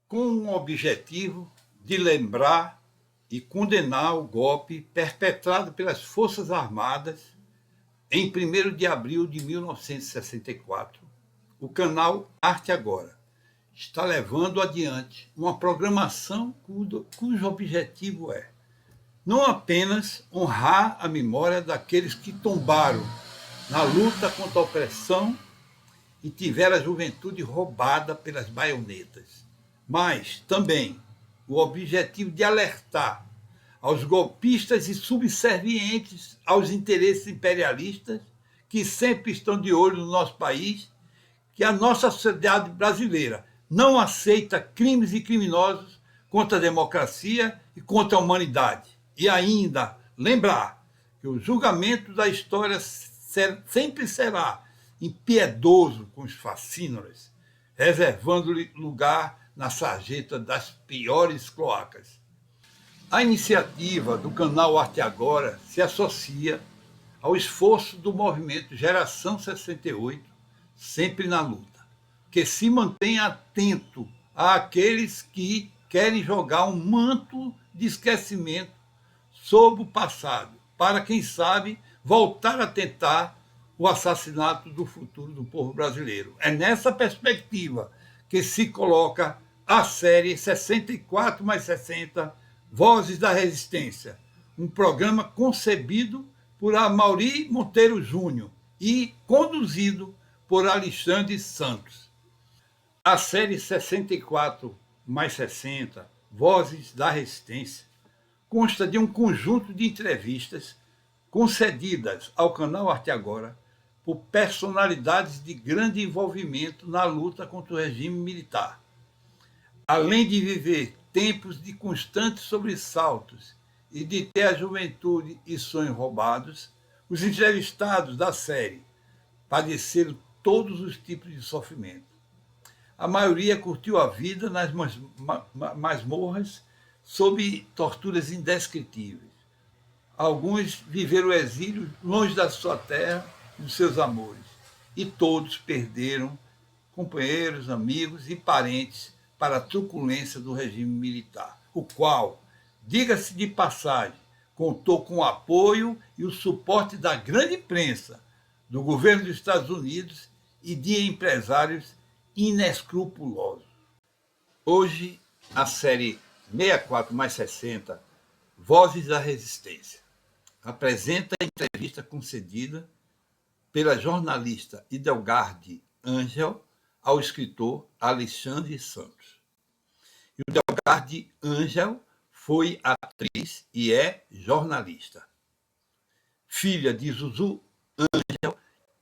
com o objetivo de lembrar e condenar o golpe perpetrado pelas Forças Armadas em 1º de abril de 1964, o canal Arte Agora está levando adiante uma programação cujo objetivo é não apenas honrar a memória daqueles que tombaram na luta contra a opressão e tiveram a juventude roubada pelas baionetas, mas também o objetivo de alertar aos golpistas e subservientes aos interesses imperialistas que sempre estão de olho no nosso país, que a nossa sociedade brasileira não aceita crimes e criminosos contra a democracia e contra a humanidade. E ainda lembrar que o julgamento da história sempre será impiedoso com os fascínoras, reservando-lhe lugar na sarjeta das piores cloacas. A iniciativa do canal Arte Agora se associa ao esforço do movimento Geração 68, sempre na luta, que se mantém atento àqueles que querem jogar um manto de esquecimento sobre o passado, para, quem sabe, voltar a tentar o assassinato do futuro do povo brasileiro. É nessa perspectiva que se coloca a série 64 mais 60, Vozes da Resistência, um programa concebido por Amaury Monteiro Júnior e conduzido por Alexandre Santos. A série 64 mais 60, Vozes da Resistência, consta de um conjunto de entrevistas concedidas ao canal Arte Agora por personalidades de grande envolvimento na luta contra o regime militar. Além de viver tempos de constantes sobressaltos e de ter a juventude e sonhos roubados, os entrevistados da série padeceram todos os tipos de sofrimento. A maioria curtiu a vida nas masmorras sob torturas indescritíveis. Alguns viveram o exílio longe da sua terra e dos seus amores. E todos perderam companheiros, amigos e parentes para a truculência do regime militar, o qual, diga-se de passagem, contou com o apoio e o suporte da grande imprensa, do governo dos Estados Unidos e de empresários inescrupulosos. Hoje, a série 64 mais 60, Vozes da Resistência, apresenta a entrevista concedida pela jornalista Idelgarde Ângel ao escritor Alexandre Santos. E o Idelgarde Ângel foi atriz e é jornalista. Filha de Zuzu Ângel,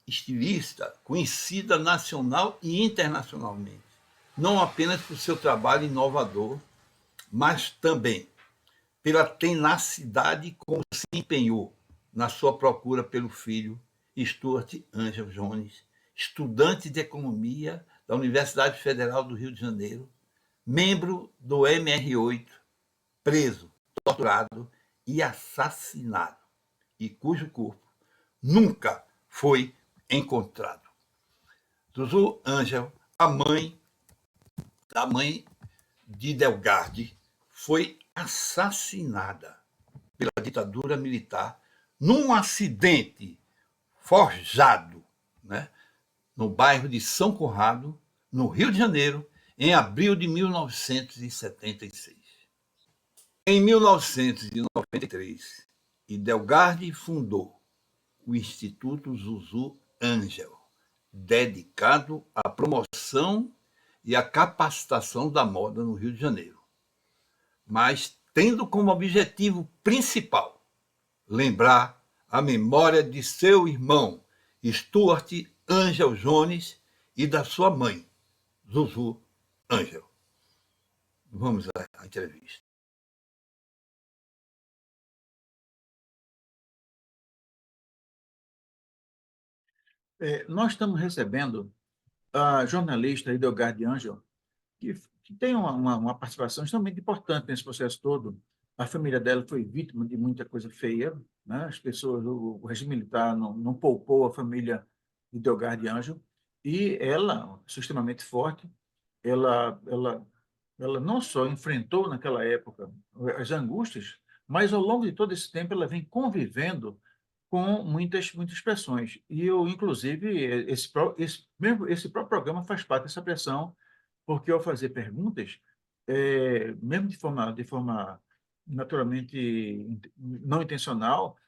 estilista conhecida nacional e internacionalmente, não apenas por seu trabalho inovador, mas também pela tenacidade como se empenhou na sua procura pelo filho Stuart Ângel Jones, estudante de economia da Universidade Federal do Rio de Janeiro, membro do MR8, preso, torturado e assassinado, e cujo corpo nunca foi encontrado. Zuzu Ângel, a mãe de Idelgarde, foi assassinada pela ditadura militar num acidente forjado, né, no bairro de São Conrado, no Rio de Janeiro, em abril de 1976. Em 1993, Idelgarde fundou o Instituto Zuzu Ângel, dedicado à promoção e à capacitação da moda no Rio de Janeiro, mas tendo como objetivo principal lembrar a memória de seu irmão Stuart Ângel Jones e da sua mãe, Zuzu Ângel. Vamos à entrevista. Nós estamos recebendo a jornalista Idelgarde Ângel, que tem uma participação extremamente importante nesse processo todo. A família dela foi vítima de muita coisa feia, né? As pessoas, o regime militar não poupou a família Idelgarde Ângel, e ela, extremamente forte, ela ela não só enfrentou naquela época as angústias, mas ao longo de todo esse tempo ela vem convivendo com muitas pressões. E eu, inclusive, esse próprio programa faz parte dessa pressão, porque ao fazer perguntas, mesmo de forma naturalmente não intencional,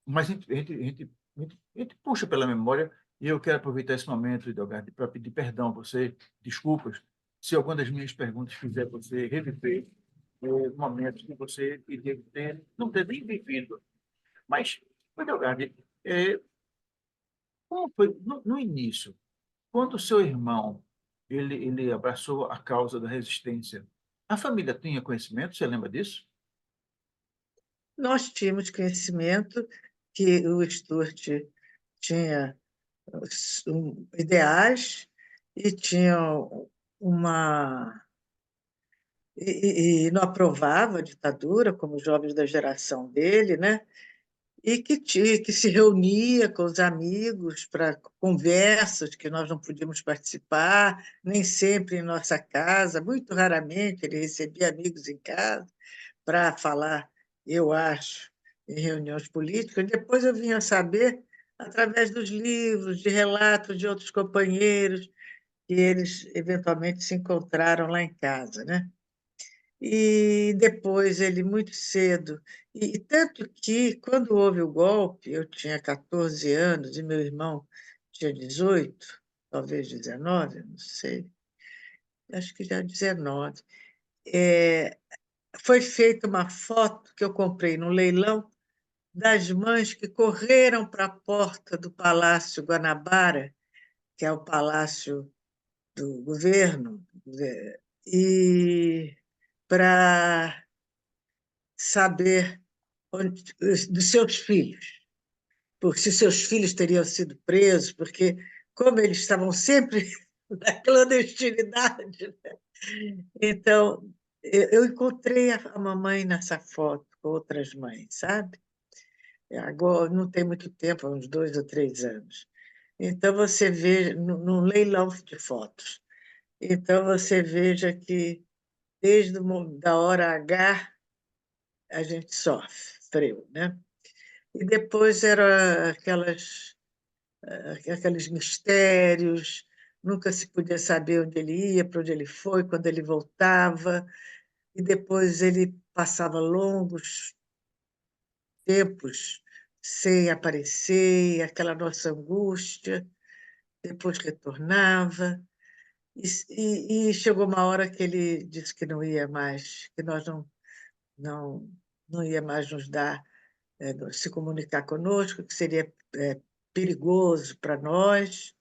mas a gente puxa pela memória, e eu quero aproveitar esse momento, Idelgardo, para pedir perdão a você, desculpas, se alguma das minhas perguntas fizer você reviver momentos que você não ter nem vivido. Mas, Idelgardo, como foi no início, quando o seu irmão ele abraçou a causa da resistência, a família tinha conhecimento? Você lembra disso? Nós tínhamos conhecimento que o Stuart tinha ideais e tinha uma e não aprovava a ditadura, como os jovens da geração dele, né? E que se reunia com os amigos para conversas que nós não podíamos participar, nem sempre em nossa casa, muito raramente ele recebia amigos em casa para falar, eu acho, em reuniões políticas. Depois eu vinha saber através dos livros, de relatos de outros companheiros, que eles eventualmente se encontraram lá em casa, né? E depois ele muito cedo, e tanto que quando houve o golpe, eu tinha 14 anos e meu irmão tinha 18, talvez 19, não sei, acho que já 19. Foi feita uma foto que eu comprei no leilão das mães que correram para a porta do Palácio Guanabara, que é o palácio do governo, e para saber dos seus filhos, porque se seus filhos teriam sido presos, porque como eles estavam sempre na clandestinidade, né? Então eu encontrei a mamãe nessa foto com outras mães, sabe? Agora não tem muito tempo, uns 2 ou 3 anos. Então você vê no leilão de fotos. Então você veja que desde da hora H a gente sofreu, né? E depois era aqueles mistérios, nunca se podia saber onde ele ia, para onde ele foi, quando ele voltava, e depois ele passava longos tempos sem aparecer, e aquela nossa angústia, depois retornava, e chegou uma hora que ele disse que não ia mais, que nós não, não ia mais nos dar se comunicar conosco, que seria perigoso para nós,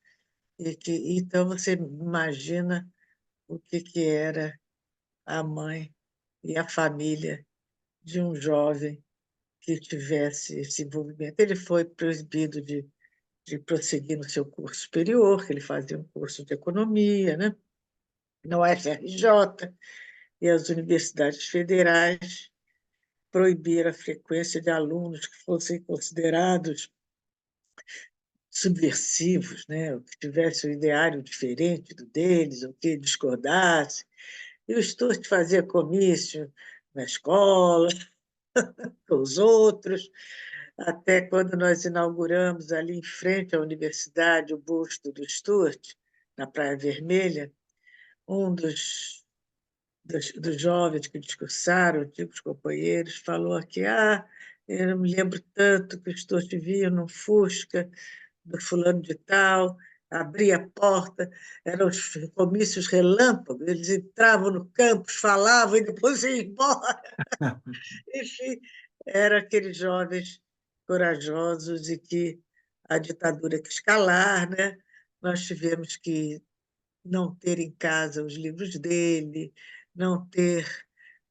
e que então você imagina o que era a mãe e a família de um jovem que tivesse esse envolvimento. Ele foi proibido de prosseguir no seu curso superior, que ele fazia um curso de economia, né? Na UFRJ, e as universidades federais proibiram a frequência de alunos que fossem considerados subversivos, né? Ou que tivessem um ideário diferente do deles, ou que discordasse. E o Sturte fazia comício na escola, com os outros, até quando nós inauguramos ali em frente à universidade o busto do Sturte, na Praia Vermelha, um dos jovens que discursaram, antigos companheiros, falou aqui, eu não me lembro tanto que o Sturte vinha num Fusca, do fulano de tal, abria a porta, eram os comícios relâmpagos, eles entravam no campus, falavam e depois iam embora. Enfim, eram aqueles jovens corajosos e que a ditadura quis calar, né? Nós tivemos que não ter em casa os livros dele, não ter.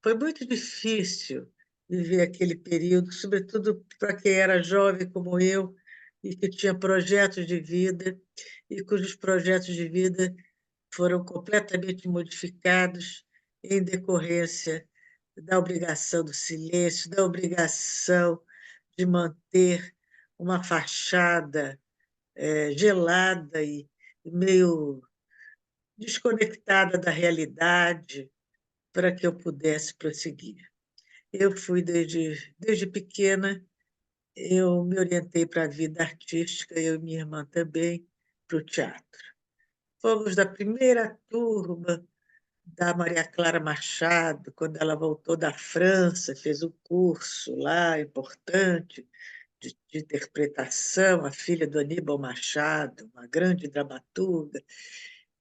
Foi muito difícil viver aquele período, sobretudo para quem era jovem como eu e que tinha projetos de vida e cujos projetos de vida foram completamente modificados em decorrência da obrigação do silêncio, da obrigação de manter uma fachada gelada e meio desconectada da realidade, para que eu pudesse prosseguir. Eu fui desde pequena, eu me orientei para a vida artística, eu e minha irmã também, para o teatro. Fomos da primeira turma da Maria Clara Machado, quando ela voltou da França, fez um curso lá importante de interpretação, a filha do Aníbal Machado, uma grande dramaturga.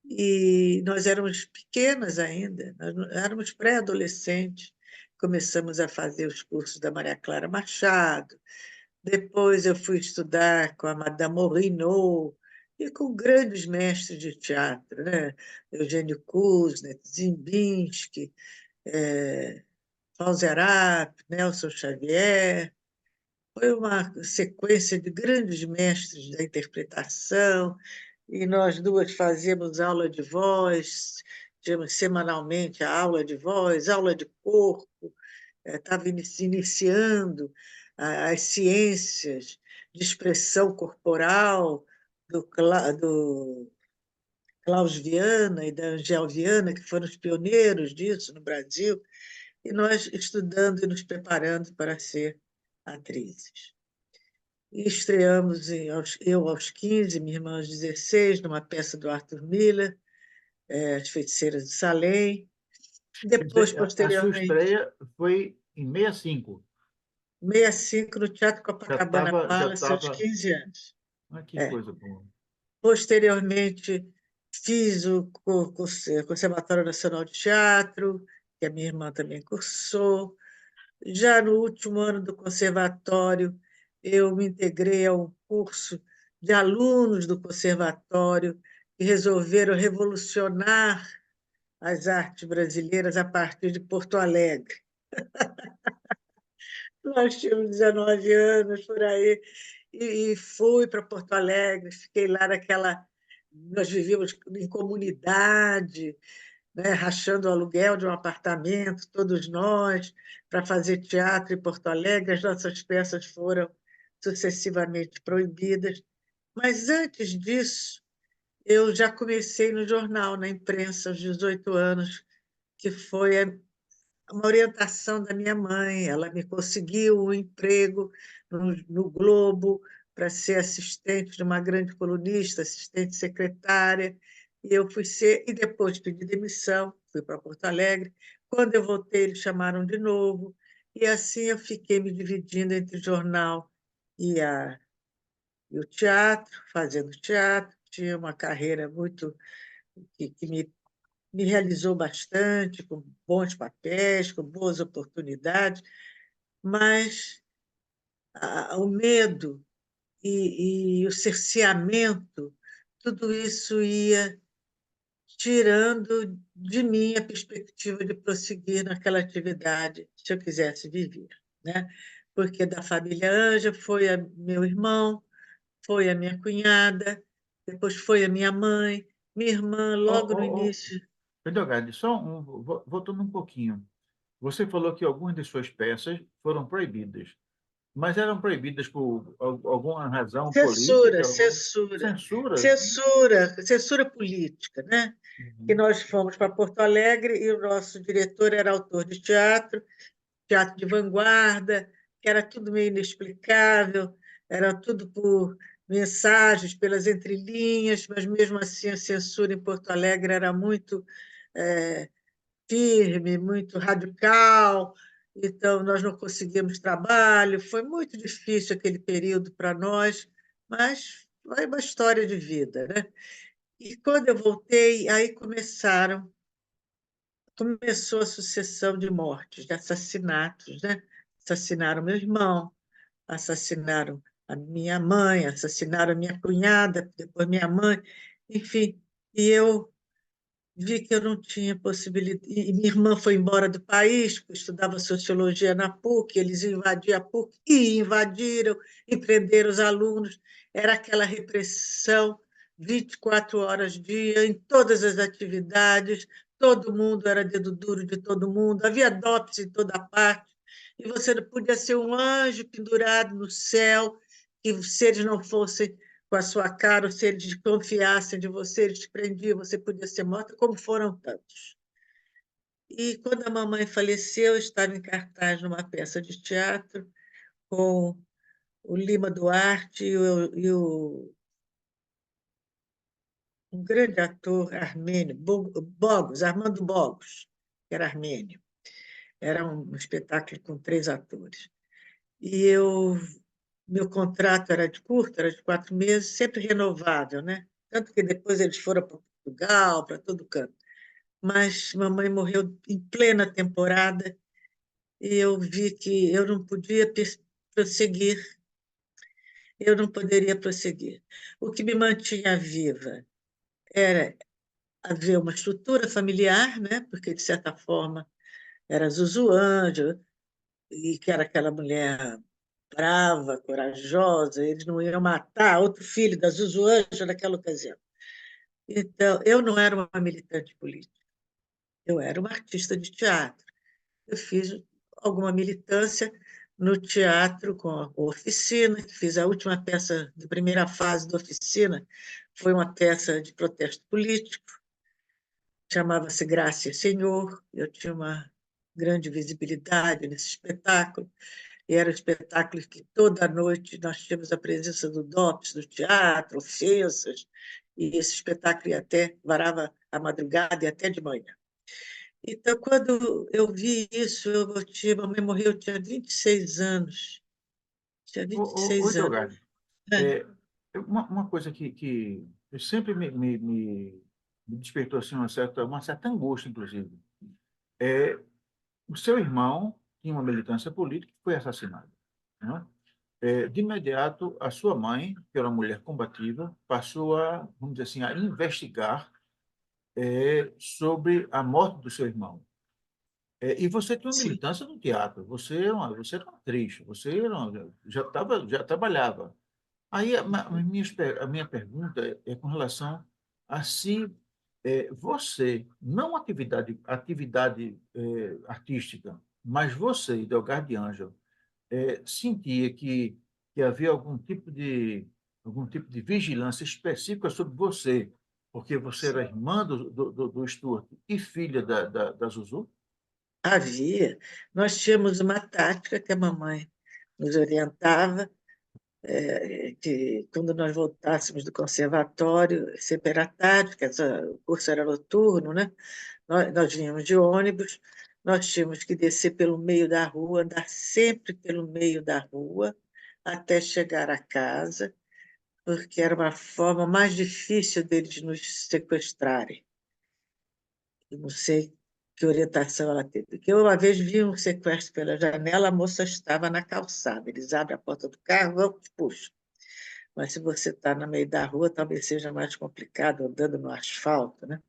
E nós éramos pequenas ainda, nós éramos pré-adolescentes. Começamos a fazer os cursos da Maria Clara Machado. Depois eu fui estudar com a Madame Morino e com grandes mestres de teatro, né? Eugênio Kuznet, Zimbinski, Fauzi Arap, Nelson Xavier. Foi uma sequência de grandes mestres da interpretação, e nós duas fazíamos aula de voz, tínhamos semanalmente a aula de voz, aula de corpo, estava iniciando as ciências de expressão corporal do Klaus Viana e da Angel Viana, que foram os pioneiros disso no Brasil, e nós estudando e nos preparando para ser atrizes. E estreamos, eu aos 15, minha irmã aos 16, numa peça do Arthur Miller, As Feiticeiras de Salem. Depois, A sua posteriormente, estreia foi em 65. 65, no Teatro Já Copacabana estava, já Palace, aos estava. 15 anos. Ah, que É. coisa boa. Posteriormente, fiz o Conservatório Nacional de Teatro, que a minha irmã também cursou. Já no último ano do conservatório, eu me integrei a um curso de alunos do conservatório que resolveram revolucionar as artes brasileiras a partir de Porto Alegre. Nós tínhamos 19 anos por aí, e fui para Porto Alegre, fiquei lá naquela. Nós vivíamos em comunidade, né, rachando o aluguel de um apartamento, todos nós, para fazer teatro em Porto Alegre. As nossas peças foram sucessivamente proibidas. Mas antes disso, eu já comecei no jornal, na imprensa, aos 18 anos, que foi uma orientação da minha mãe. Ela me conseguiu um emprego no Globo para ser assistente de uma grande colunista, assistente secretária, e eu fui ser, e depois pedi demissão, fui para Porto Alegre. Quando eu voltei, eles chamaram de novo, e assim eu fiquei me dividindo entre o jornal e, e o teatro, fazendo teatro. Tinha uma carreira muito que me realizou bastante, com bons papéis, com boas oportunidades, mas o medo e o cerceamento, tudo isso ia tirando de mim a perspectiva de prosseguir naquela atividade, se eu quisesse viver, né? Porque da família Anja foi meu irmão, foi a minha cunhada, depois foi a minha mãe, minha irmã, logo no início. Pedro Gade, voltando um pouquinho. Você falou que algumas de suas peças foram proibidas, mas eram proibidas por alguma razão Censura, política, censura, censura? censura política, né? Que Uhum. nós fomos para Porto Alegre e o nosso diretor era autor de teatro, teatro de vanguarda, que era tudo meio inexplicável, era tudo por mensagens, pelas entrelinhas, mas mesmo assim a censura em Porto Alegre era muito é, firme, muito radical, então nós não conseguimos trabalho, foi muito difícil aquele período para nós, mas foi uma história de vida, né? E quando eu voltei, aí começou a sucessão de mortes, de assassinatos, né? Assassinaram meu irmão, assassinaram a minha mãe, assassinaram a minha cunhada, depois minha mãe, enfim, e eu vi que eu não tinha possibilidade. E minha irmã foi embora do país, porque estudava sociologia na PUC, eles invadiram a PUC e invadiram e prenderam os alunos. Era aquela repressão 24 horas dia, em todas as atividades, todo mundo era dedo duro de todo mundo, havia DOPS em toda parte, e você não podia ser um anjo pendurado no céu, que se eles não fossem com a sua cara, ou se eles desconfiassem de você, eles te prendiam, você podia ser morta, como foram tantos. E quando a mamãe faleceu, eu estava em cartaz numa peça de teatro com o Lima Duarte um grande ator armênio, Bogos, Armando Bogos, que era armênio. Era um espetáculo com 3 atores. E meu contrato era de curto, era de 4 meses, sempre renovável, né? Tanto que depois eles foram para Portugal, para todo canto. Mas mamãe morreu em plena temporada e eu vi que eu não podia prosseguir, eu não poderia prosseguir. O que me mantinha viva era haver uma estrutura familiar, né? Porque, de certa forma, era Zuzu Ângelo, e que era aquela mulher brava, corajosa, eles não iam matar outro filho da Zuzu Ângelo naquela ocasião. Então, eu não era uma militante política, eu era uma artista de teatro. Eu fiz alguma militância no teatro com a Oficina, fiz a última peça da primeira fase da Oficina, foi uma peça de protesto político, chamava-se Graça e Senhor, eu tinha uma grande visibilidade nesse espetáculo, e era um espetáculo que toda noite nós tínhamos a presença do DOPS, do teatro, ofensas, e esse espetáculo ia até, varava a madrugada e até de manhã. Então, quando eu vi isso, mamãe morreu, eu tinha 26 anos. Tinha Ô, 26 anos. Delgado, É, é, uma coisa que eu sempre me despertou assim, uma certa angústia, inclusive. O seu irmão tinha uma militância política e foi assassinado, né? De imediato, a sua mãe, que era uma mulher combativa, passou a, vamos dizer assim, a investigar sobre a morte do seu irmão. E você tem uma sim. militância no teatro, você era uma atriz, já trabalhava. Aí a minha pergunta é com relação a se você, não atividade artística, mas você, Delgado Ângelo, sentia que havia algum tipo de vigilância específica sobre você, porque você era irmã do Stuart e filha da Zuzu? Havia. Nós tínhamos uma tática que a mamãe nos orientava, que quando nós voltássemos do conservatório, sempre era tarde, porque o curso era noturno, né? Nós vínhamos de ônibus, nós tínhamos que descer pelo meio da rua, andar sempre pelo meio da rua, até chegar à casa, porque era uma forma mais difícil deles nos sequestrarem. Eu não sei que orientação ela teve. Porque eu, uma vez, vi um sequestro pela janela, a moça estava na calçada. Eles abrem a porta do carro, vão, te puxam. Mas se você está no meio da rua, talvez seja mais complicado, andando no asfalto, né?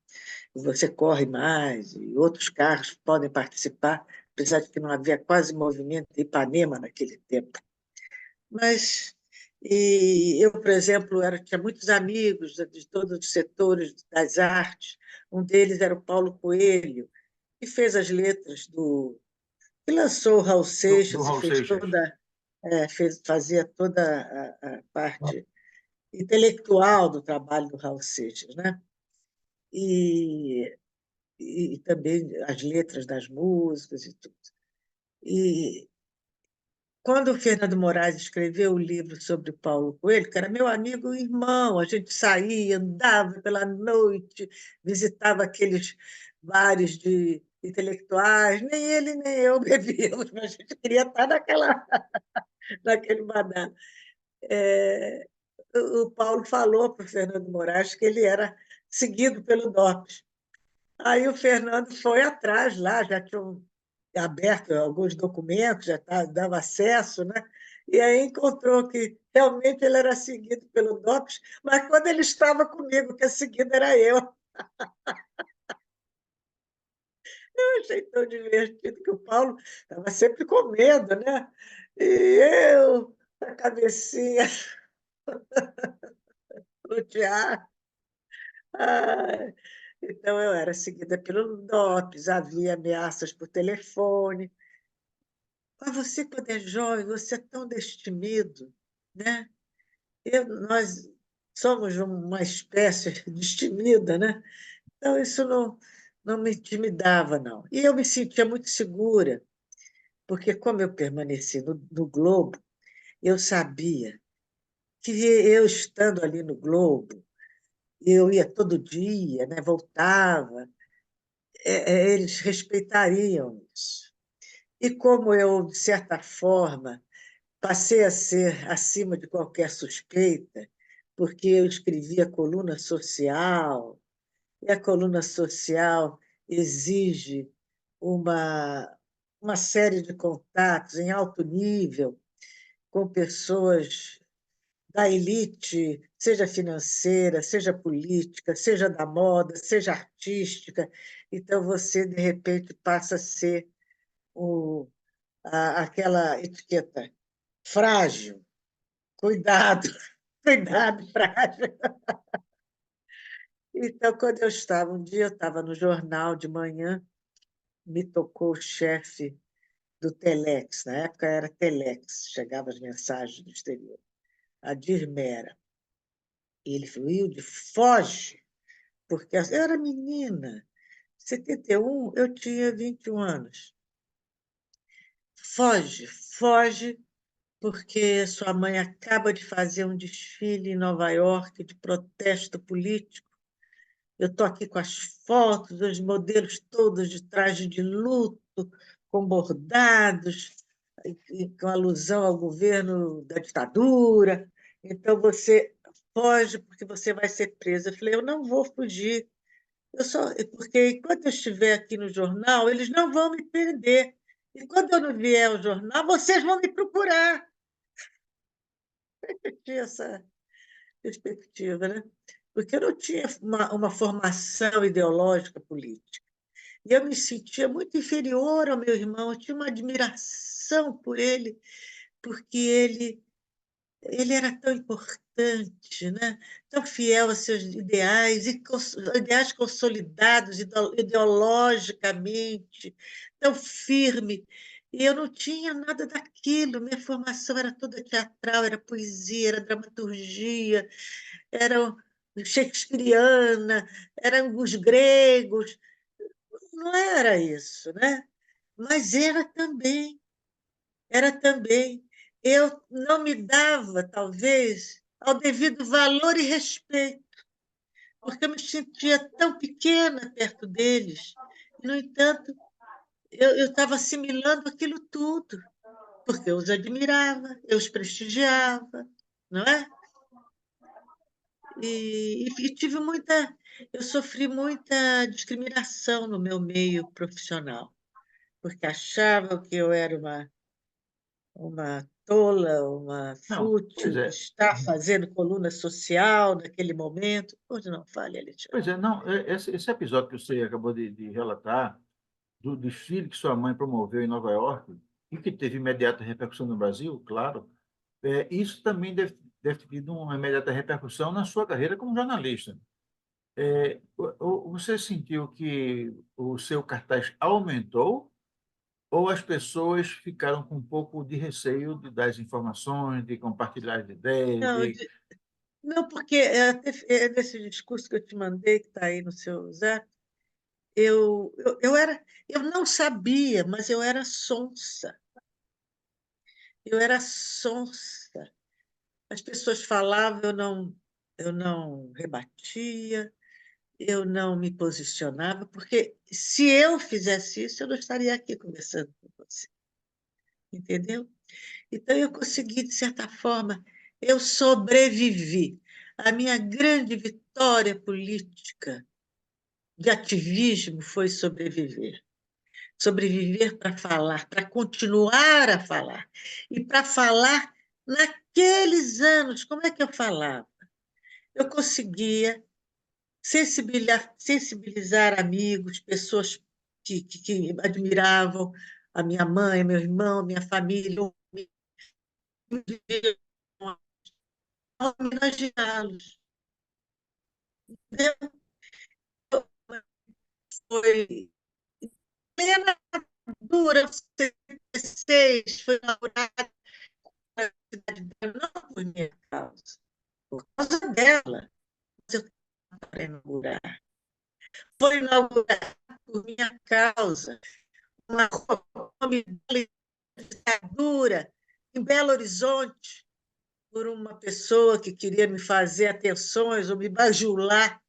E você corre mais, e outros carros podem participar, apesar de que não havia quase movimento de Ipanema naquele tempo. Mas eu, por exemplo, tinha muitos amigos de todos os setores das artes. Um deles era o Paulo Coelho, que fez as letras que lançou o Raul Do Seixas e Raul fez Seixas. fazia toda a parte intelectual do trabalho do Raul Seixas, né? E, e também as letras das músicas e tudo. E quando o Fernando Moraes escreveu o livro sobre Paulo Coelho, que era meu amigo e irmão, a gente saía, andava pela noite, visitava aqueles bares de intelectuais, nem ele nem eu bebíamos, mas a gente queria estar naquele badalo. O Paulo falou para o Fernando Moraes que ele era seguido pelo DOPS. Aí o Fernando foi atrás lá, já tinham aberto alguns documentos, dava acesso, né? E aí encontrou que realmente ele era seguido pelo DOPS, mas quando ele estava comigo, que a seguida era eu. Eu achei tão divertido que o Paulo estava sempre com medo, né? E eu, a cabecinha no teatro. Ai, então, eu era seguida pelo DOPS, havia ameaças por telefone. Mas você, quando é jovem, você é tão destemido, né? Nós somos uma espécie destemida, né? Então, isso não me intimidava, não. E eu me sentia muito segura, porque, como eu permaneci no Globo, eu sabia que eu estando ali no Globo, eu ia todo dia, né? Voltava, eles respeitariam isso. E como eu, de certa forma, passei a ser acima de qualquer suspeita, porque eu escrevia coluna social, e a coluna social exige uma, uma série de contatos em alto nível com pessoas da elite, seja financeira, seja política, seja da moda, seja artística. Então, você, de repente, passa a ser aquela etiqueta frágil, cuidado, cuidado, frágil. Então, quando um dia eu estava no jornal de manhã, me tocou o chefe do Telex, na época era Telex, chegavam as mensagens do exterior, a Dirmera. E ele falou, Hilde, foge, porque eu era menina, em 71 eu tinha 21 anos. Foge, foge, porque sua mãe acaba de fazer um desfile em Nova York de protesto político. Eu estou aqui com as fotos, os modelos todos de traje de luto, com bordados, com alusão ao governo da ditadura. Então, você foge porque você vai ser presa. Eu falei, eu não vou fugir. Porque enquanto eu estiver aqui no jornal, eles não vão me prender. E quando eu não vier ao jornal, vocês vão me procurar. Eu tinha essa perspectiva, né? Porque eu não tinha uma formação ideológica política. E eu me sentia muito inferior ao meu irmão, eu tinha uma admiração por ele, porque ele era tão importante, né? Tão fiel aos seus ideais, e ideais consolidados ideologicamente, tão firme. E eu não tinha nada daquilo, minha formação era toda teatral, era poesia, era dramaturgia, era shakespeariana, eram os gregos. Não era isso, né? Mas era também. Eu não me dava, talvez, ao devido valor e respeito, porque eu me sentia tão pequena perto deles. E, no entanto, eu estava assimilando aquilo tudo, porque eu os admirava, eu os prestigiava, não é? E tive eu sofri muita discriminação no meu meio profissional, porque achavam que eu era uma tola, uma Não, pois fútil, de é. estar fazendo coluna social naquele momento. Hoje não fale, Alexandre. Pois é, não, esse episódio que você acabou de relatar, do desfile que sua mãe promoveu em Nova York, e que teve imediata repercussão no Brasil, claro, isso também deve ter tido uma imediata repercussão na sua carreira como jornalista. Você sentiu que o seu cartaz aumentou ou as pessoas ficaram com um pouco de receio de dar as informações, de compartilhar as ideias, Não, de... não, porque nesse discurso que eu te mandei, que está aí no seu zap, eu não sabia, mas eu era sonsa. Eu era sonsa. As pessoas falavam, eu não rebatia, eu não me posicionava, porque se eu fizesse isso, eu não estaria aqui conversando com você, entendeu? Então, eu consegui, de certa forma, eu sobrevivi. A minha grande vitória política de ativismo foi sobreviver. Sobreviver para falar, para continuar a falar. E para falar naqueles anos, como é que eu falava? Eu conseguia sensibilizar amigos, pessoas que admiravam a minha mãe, meu irmão, minha família, homenageá-los. Foi plena dura, 76, foi inaugurada a cidade dela, não por minha causa, por causa dela, mas eu estava para inaugurar. Foi inaugurada por minha causa, uma rua com nome de ditadura, em Belo Horizonte, por uma pessoa que queria me fazer atenções ou me bajular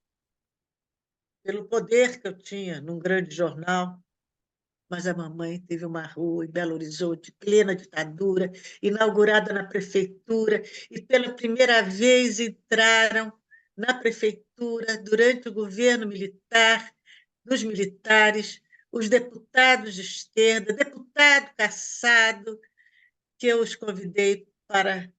pelo poder que eu tinha num grande jornal. Mas a mamãe teve uma rua em Belo Horizonte, plena ditadura, inaugurada na prefeitura, e pela primeira vez entraram na prefeitura, durante o governo militar, dos militares, os deputados de esquerda, deputado Cassado, que eu os convidei para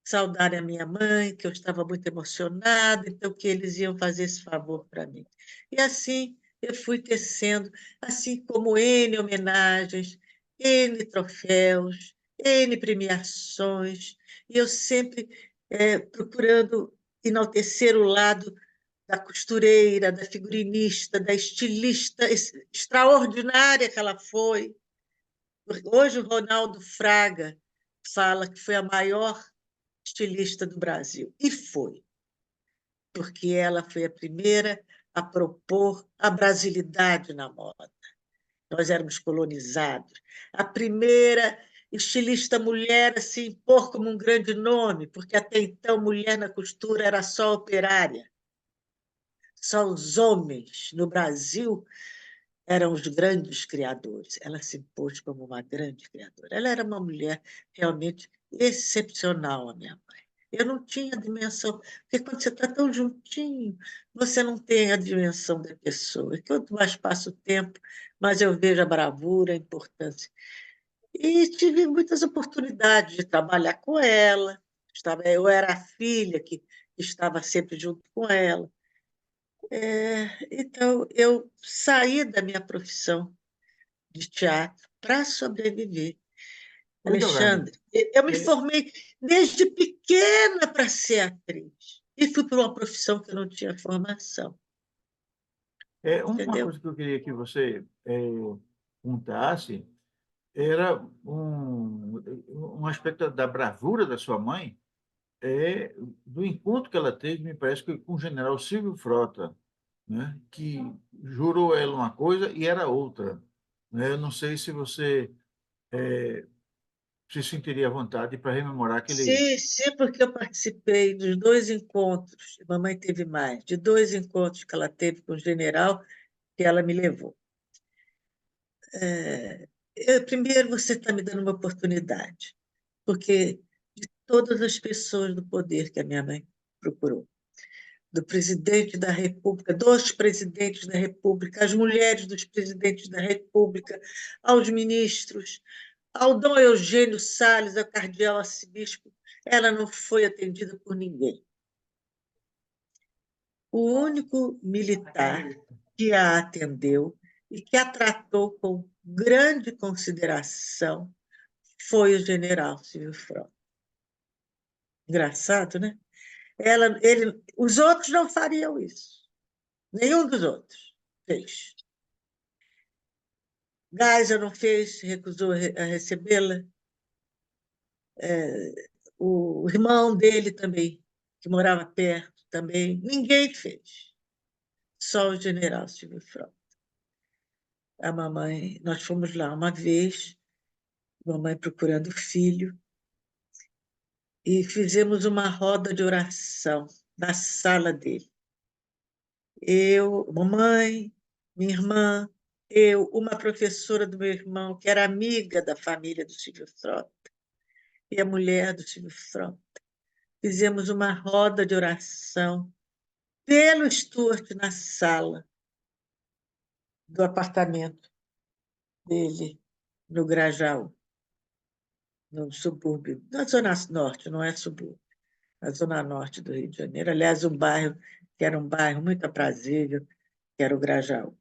saudar a minha mãe, que eu estava muito emocionada, então que eles iam fazer esse favor para mim. E assim eu fui tecendo, assim como N homenagens, N troféus, N premiações, e eu sempre procurando enaltecer o lado da costureira, da figurinista, da estilista extraordinária que ela foi. Hoje o Ronaldo Fraga fala que foi a maior estilista do Brasil. E foi, porque ela foi a primeira a propor a brasilidade na moda. Nós éramos colonizados. A primeira estilista mulher a se impor como um grande nome, porque até então mulher na costura era só operária. Só os homens no Brasil eram os grandes criadores. Ela se impôs como uma grande criadora. Ela era uma mulher realmente excepcional, a minha mãe. Eu não tinha dimensão, porque quando você está tão juntinho, você não tem a dimensão da pessoa. E quanto mais passa o tempo, mais eu vejo a bravura, a importância. E tive muitas oportunidades de trabalhar com ela. Eu era a filha que estava sempre junto com ela. Então, eu saí da minha profissão de teatro para sobreviver. Oi, Delgado. Alexandre, eu me É, formei desde pequena para ser atriz e fui para uma profissão que eu não tinha formação, uma entendeu? coisa que eu queria que você contasse era um aspecto da bravura da sua mãe, do encontro que ela teve, me parece que com o general Silvio Frota, né, que jurou ela uma coisa e era outra. Né? Eu não sei se você se sentiria à vontade para rememorar aquele. Sim, sim, porque eu participei dos dois encontros, mamãe teve mais, de dois encontros que ela teve com o general, que ela me levou. Primeiro, você está me dando uma oportunidade, porque de todas as pessoas do poder que a minha mãe procurou, do presidente da República, dos presidentes da República, as mulheres dos presidentes da República, aos ministros, ao Dom Eugênio Salles, ao cardeal arcebispo, ela não foi atendida por ninguém. O único militar que a atendeu e que a tratou com grande consideração foi o general Silvio Frota. Engraçado, né? Os outros não fariam isso. Nenhum dos outros fez. Geisel não fez, recusou a recebê-la. O irmão dele também, que morava perto, também. Ninguém fez. Só o general Silvio Frota. A mamãe, nós fomos lá uma vez, mamãe procurando o filho, e fizemos uma roda de oração na sala dele. Eu, mamãe, minha irmã, eu, uma professora do meu irmão, que era amiga da família do Silvio Frota, e a mulher do Silvio Frota. Fizemos uma roda de oração pelo Stuart na sala do apartamento dele, no Grajaú, no subúrbio, na Zona Norte, não é subúrbio, na Zona Norte do Rio de Janeiro. Aliás, um bairro que era um bairro muito aprazível, que era o Grajaú.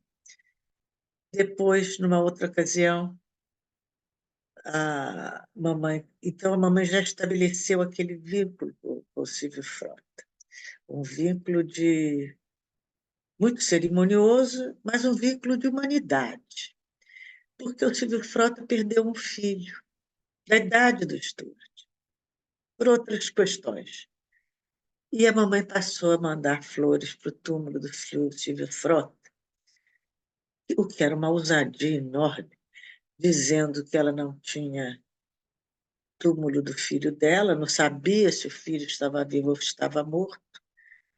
Depois, numa outra ocasião, a mamãe já estabeleceu aquele vínculo com o Silvio Frota, um vínculo de muito cerimonioso, mas um vínculo de humanidade, porque o Silvio Frota perdeu um filho da idade do Stuart, por outras questões. E a mamãe passou a mandar flores para o túmulo do Silvio Frota, o que era uma ousadia enorme, dizendo que ela não tinha túmulo do filho dela, não sabia se o filho estava vivo ou estava morto,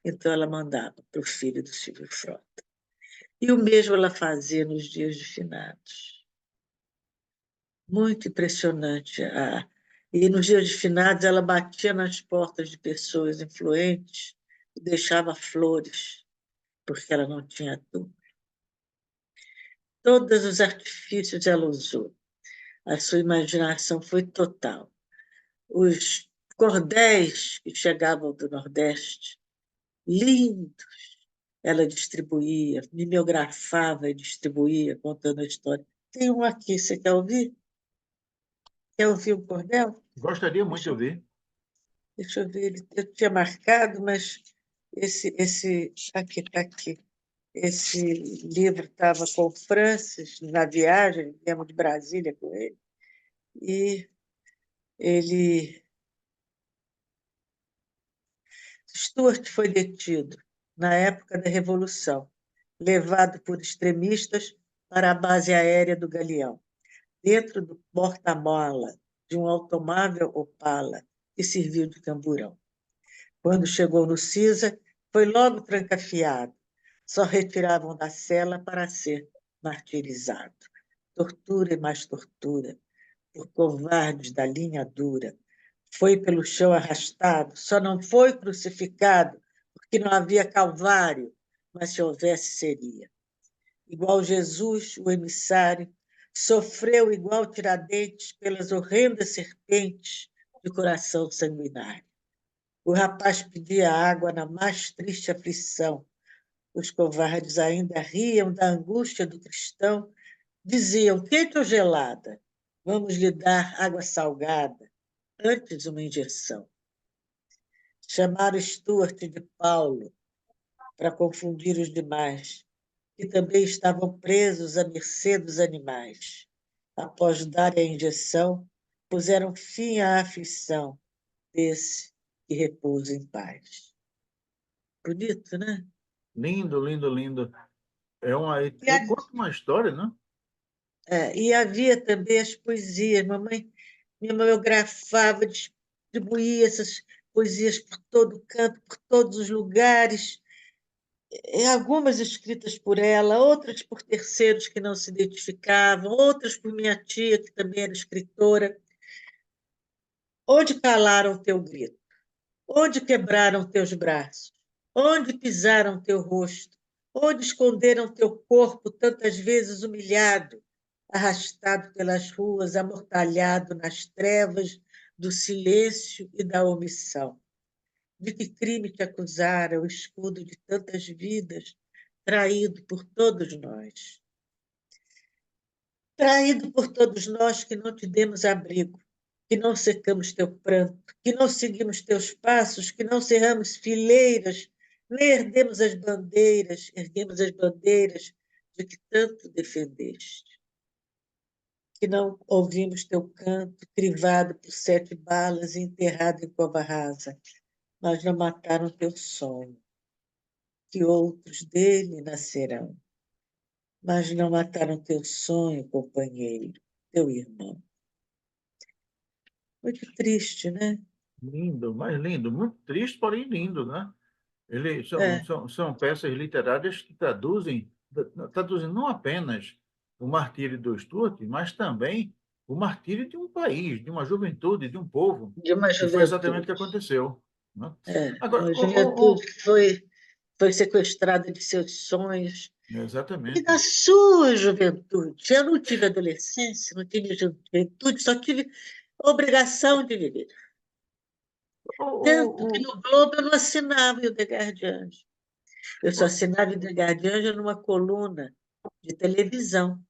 então ela mandava para o filho do Silvio Frota. E o mesmo ela fazia nos dias de finados. Muito impressionante. E nos dias de finados ela batia nas portas de pessoas influentes e deixava flores, porque ela não tinha túmulo. Todos os artifícios ela usou. A sua imaginação foi total. Os cordéis que chegavam do Nordeste, lindos, ela distribuía, mimeografava e distribuía, contando a história. Tem um aqui, você quer ouvir? Quer ouvir o cordel? Gostaria muito de ouvir. Deixa eu ver, eu tinha marcado, mas esse aqui está aqui. Esse livro estava com o Francis na viagem, viemos de Brasília com ele, e ele... Stuart foi detido na época da Revolução, levado por extremistas para a base aérea do Galeão, dentro do porta-mala de um automóvel Opala que serviu de camburão. Quando chegou no CISA, foi logo trancafiado. Só retiravam da cela para ser martirizado. Tortura e mais tortura, por covardes da linha dura. Foi pelo chão arrastado, só não foi crucificado, porque não havia calvário, mas se houvesse, seria. Igual Jesus, o emissário, sofreu igual Tiradentes pelas horrendas serpentes de coração sanguinário. O rapaz pedia água na mais triste aflição. Os covardes ainda riam da angústia do cristão, diziam, quente ou gelada? Vamos lhe dar água salgada, antes uma injeção. Chamaram Stuart de Paulo, para confundir os demais, que também estavam presos à mercê dos animais. Após dar a injeção, puseram fim à aflição desse que repousa em paz. Bonito, né? Lindo, lindo, lindo. E, a, Ele conta uma história, né? e havia também as poesias. Minha mãe eu grafava, distribuía essas poesias por todo canto, por todos os lugares, algumas escritas por ela, outras por terceiros que não se identificavam, outras por minha tia, que também era escritora. Onde calaram teu grito? Onde quebraram teus braços? Onde pisaram teu rosto? Onde esconderam teu corpo, tantas vezes humilhado, arrastado pelas ruas, amortalhado nas trevas do silêncio e da omissão? De que crime te acusaram, o escudo de tantas vidas, traído por todos nós? Traído por todos nós que não te demos abrigo, que não secamos teu pranto, que não seguimos teus passos, que não cerramos fileiras, nem erguemos as bandeiras de que tanto defendeste. Que não ouvimos teu canto, crivado por 7 balas e enterrado em cova rasa, mas não mataram teu sonho, que outros dele nascerão. Mas não mataram teu sonho, companheiro, teu irmão. Muito triste, né? Lindo, mas lindo. Muito triste, porém lindo, né? É, São peças literárias que traduzem não apenas o martírio do Stuart, mas também o martírio de um país, de uma juventude, de um povo, de uma que foi exatamente o que juventude. aconteceu, né? Agora, Uma juventude que foi sequestrada de seus sonhos. E exatamente. na sua juventude, eu não tive adolescência, não tive juventude, só tive obrigação de viver. O, Tanto que o, no Globo eu não assinava o Edgar de Anjos. Eu só assinava o Edgar de Anjos numa coluna de televisão.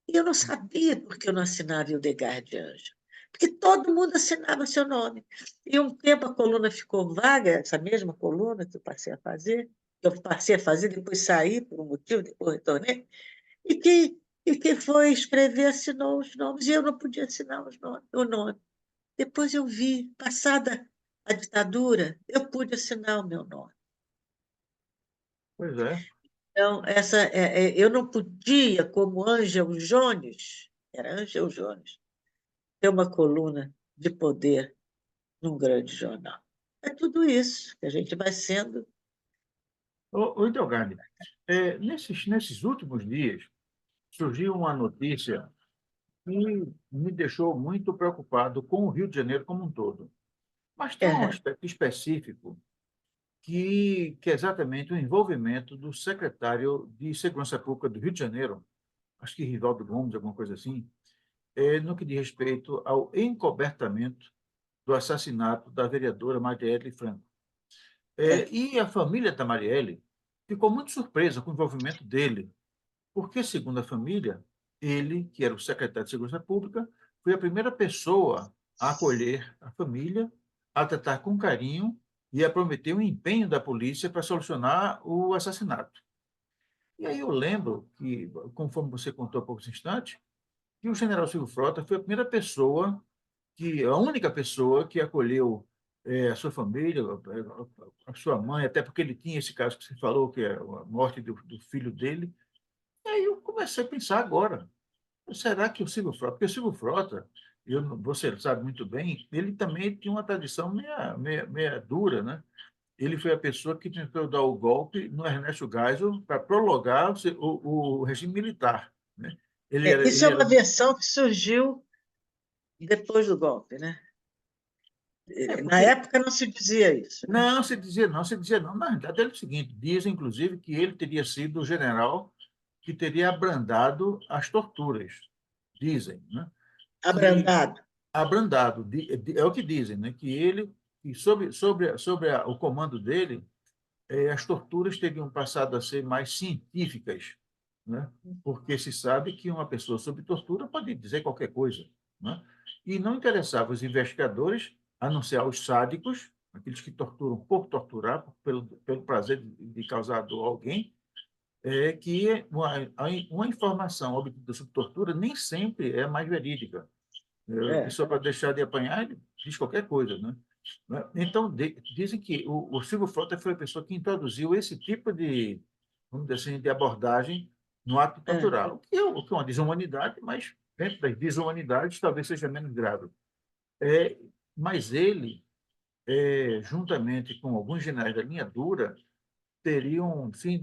E eu não sabia por que eu não assinava o Edgar de Anjos. Porque todo mundo assinava seu nome. E um tempo a coluna ficou vaga, essa mesma coluna que eu passei a fazer, depois saí por um motivo, depois retornei, e quem foi escrever assinou os nomes, e eu não podia assinar o nome. Depois eu vi, passada a ditadura, eu pude assinar o meu nome. Pois é. Então, eu não podia, como Ângelo Jones, era Ângelo Jones, ter uma coluna de poder num grande jornal. É tudo isso que a gente vai sendo. Idelgado, nesses últimos dias, surgiu uma notícia que me deixou muito preocupado com o Rio de Janeiro como um todo. Mas tem um É, aspecto específico que é exatamente o envolvimento do secretário de Segurança Pública do Rio de Janeiro, acho que Rivaldo Gomes, alguma coisa assim, no que diz respeito ao encobertamento do assassinato da vereadora Marielle Franco. é. E a família da Marielle ficou muito surpresa com o envolvimento dele, porque, segundo a família, ele, que era o secretário de Segurança Pública, foi a primeira pessoa a acolher a família, a tratar com carinho e a prometer um empenho da polícia para solucionar o assassinato. E aí eu lembro que, conforme você contou há poucos instantes, que o general Silvio Frota foi a primeira pessoa, a única pessoa que acolheu a sua família, a sua mãe, até porque ele tinha esse caso que você falou, que é a morte do filho dele. E aí eu comecei a pensar agora, será que o Silvio Frota, porque o Silvio Frota, você sabe muito bem, ele também tinha uma tradição meia dura, né? Ele foi a pessoa que tentou dar o golpe no Ernesto Geisel para prolongar o regime militar, né? Isso Ele é era uma versão que surgiu depois do golpe, né? Na porque época não se dizia isso, né? não se dizia não. Na verdade, é o seguinte, dizem, inclusive, que ele teria sido o general que teria abrandado as torturas. Dizem, né? Que Abrandado. abrandado, é o que dizem, né? Que ele, que sobre o comando dele, as torturas teriam passado a ser mais científicas, né? Porque se sabe que uma pessoa sob tortura pode dizer qualquer coisa, né? E não interessava os investigadores, a não ser aos sádicos, aqueles que torturam por torturar, pelo prazer de causar dor a alguém, que uma informação obtida sob tortura nem sempre é mais verídica. A É, pessoa, para deixar de apanhar, ele diz qualquer coisa, né? Então, dizem que o Silvio Frota foi a pessoa que introduziu esse tipo de, vamos dizer assim, de abordagem no ato é. tortural, o que é uma desumanidade, mas dentro das desumanidades talvez seja menos grave. É, mas ele, juntamente com alguns generais da linha dura, teriam se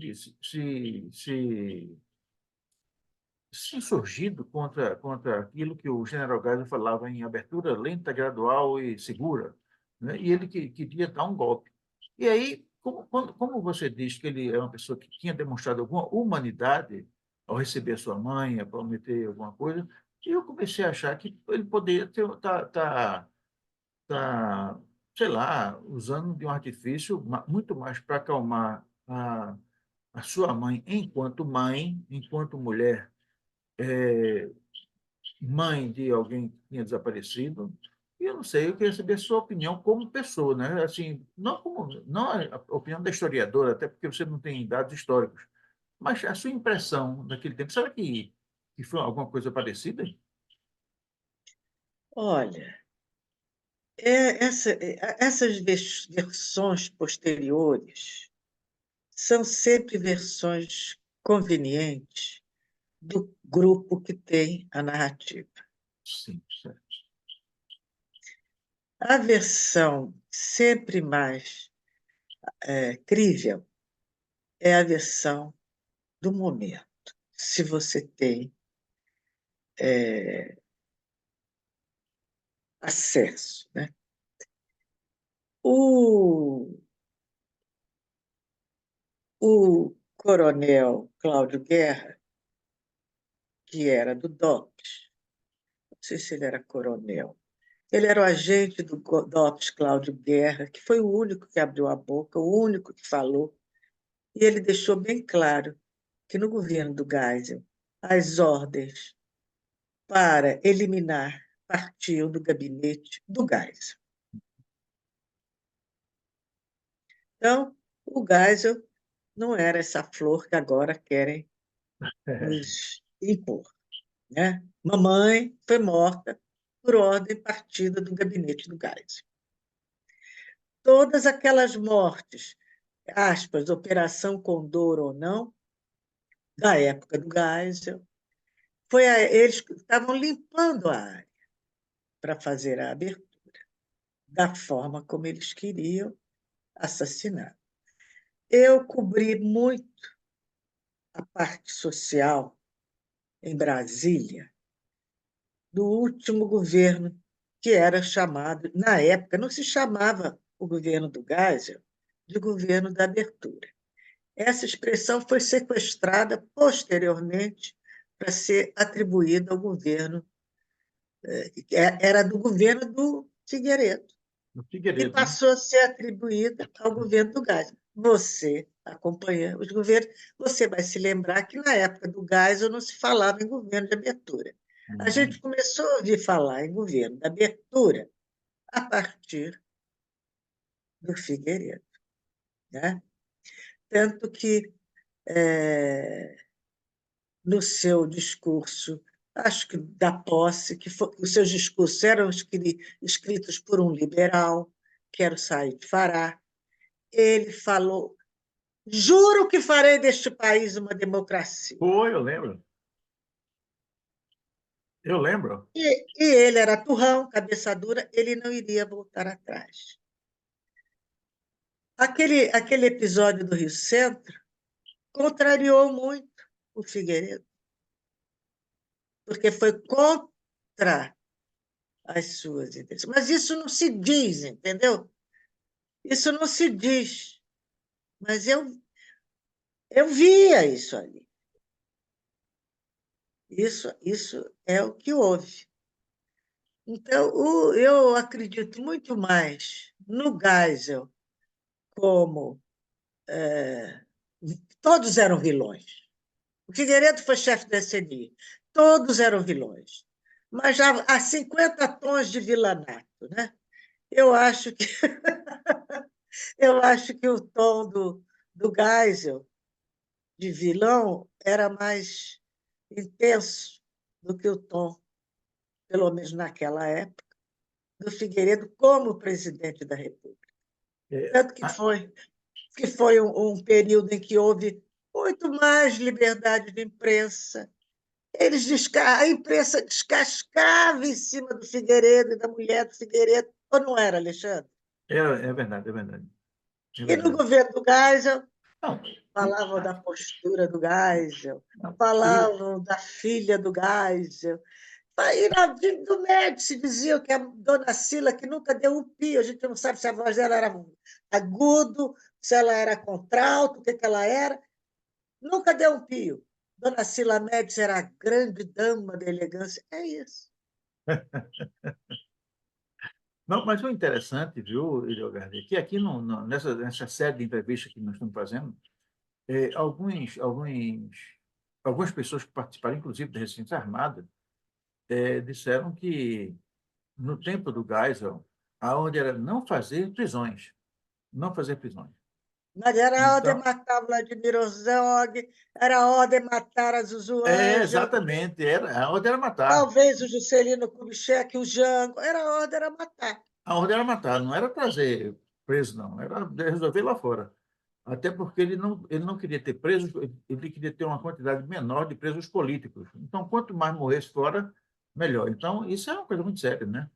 insurgido contra aquilo que o general Geisel falava em abertura lenta, gradual e segura, né? E ele queria dar um golpe. E aí, como você diz que ele é uma pessoa que tinha demonstrado alguma humanidade ao receber a sua mãe, a prometer alguma coisa, eu comecei a achar que ele poderia tá, sei lá, usando de um artifício muito mais para acalmar a sua mãe, enquanto mulher, mãe de alguém que tinha desaparecido. E eu não sei, eu queria saber a sua opinião como pessoa, né? Assim, não a opinião da historiadora, até porque você não tem dados históricos, mas a sua impressão daquele tempo, será que foi alguma coisa parecida? Olha, essas versões posteriores são sempre versões convenientes do grupo que tem a narrativa. Sim, certo. A versão sempre mais crível é a versão do momento. Se você tem acesso, né? O, o coronel Cláudio Guerra, que era do DOPS, não sei se ele era coronel, ele era o agente do DOPS Cláudio Guerra, que foi o único que abriu a boca, o único que falou, e ele deixou bem claro que no governo do Geisel, as ordens para eliminar partiam do gabinete do Geisel. Então, o Geisel não era essa flor que agora querem nos impor, né? Mamãe foi morta por ordem partida do gabinete do Geisel. todas aquelas mortes, aspas, Operação Condor ou não, da época do Geisel, eles estavam limpando a área para fazer a abertura, da forma como eles queriam assassinar. Eu cobri muito a parte social em Brasília do último governo, que era chamado, na época, não se chamava o governo do Geisel de governo da abertura. Essa expressão foi sequestrada posteriormente para ser atribuída ao governo, era do governo do Figueiredo, No e Figueiredo, né? passou a ser atribuída ao governo do Geisel. Você acompanha os governos, você vai se lembrar que na época do Geisel não se falava em governo de abertura. A gente começou a ouvir falar em governo de abertura a partir do Figueiredo, né? Tanto que, no seu discurso, acho que da posse, os seus discursos eram escritos por um liberal, que era o Said Fará, ele falou: juro que farei deste país uma democracia. Foi, eu lembro. Eu lembro. E ele era turrão, cabeça dura, ele não iria voltar atrás. Aquele episódio do Rio Centro contrariou muito o Figueiredo, porque foi contra as suas ideias. Mas isso não se diz, entendeu? Isso não se diz. Mas eu via isso ali. Isso é o que houve. Então, eu acredito muito mais no Geisel como todos eram vilões. O Figueiredo foi chefe do SNI, todos eram vilões, mas já há 50 tons de vilanato, né? Eu acho que eu acho que o tom do Geisel de vilão era mais intenso do que o tom, pelo menos naquela época, do Figueiredo como presidente da República. É, Tanto que foi um período em que houve muito mais liberdade de imprensa. A imprensa descascava em cima do Figueiredo e da mulher do Figueiredo, ou não era, Alexandre? é verdade, é verdade. É E no verdade. governo do Geisel, Não, falavam da postura do Geisel, não, falavam da filha do Geisel. E na vida do Médici diziam que a dona Sila, que nunca deu um pio, a gente não sabe se a voz dela era agudo, se ela era contralto, o que ela era, nunca deu um pio. Dona Sila Médici era a grande dama da elegância. É isso. não, mas o interessante, viu, Iliogardi, é que aqui nessa série de entrevistas que nós estamos fazendo, algumas pessoas que participaram, inclusive da Resistência Armada, disseram que no tempo do Geisel, aonde era não fazer prisões, não fazer prisões. Mas era a ordem Então, matar Vladimir Herzog, era a ordem matar a Zuzu Ângela, exatamente, a ordem era matar. talvez o Juscelino Kubitschek, o Jango, a ordem era matar. A ordem era matar, não era trazer preso, não, era resolver lá fora. Até porque ele não queria ter presos, ele queria ter uma quantidade menor de presos políticos. Então, quanto mais morresse fora, melhor. Então, isso é uma coisa muito séria, né?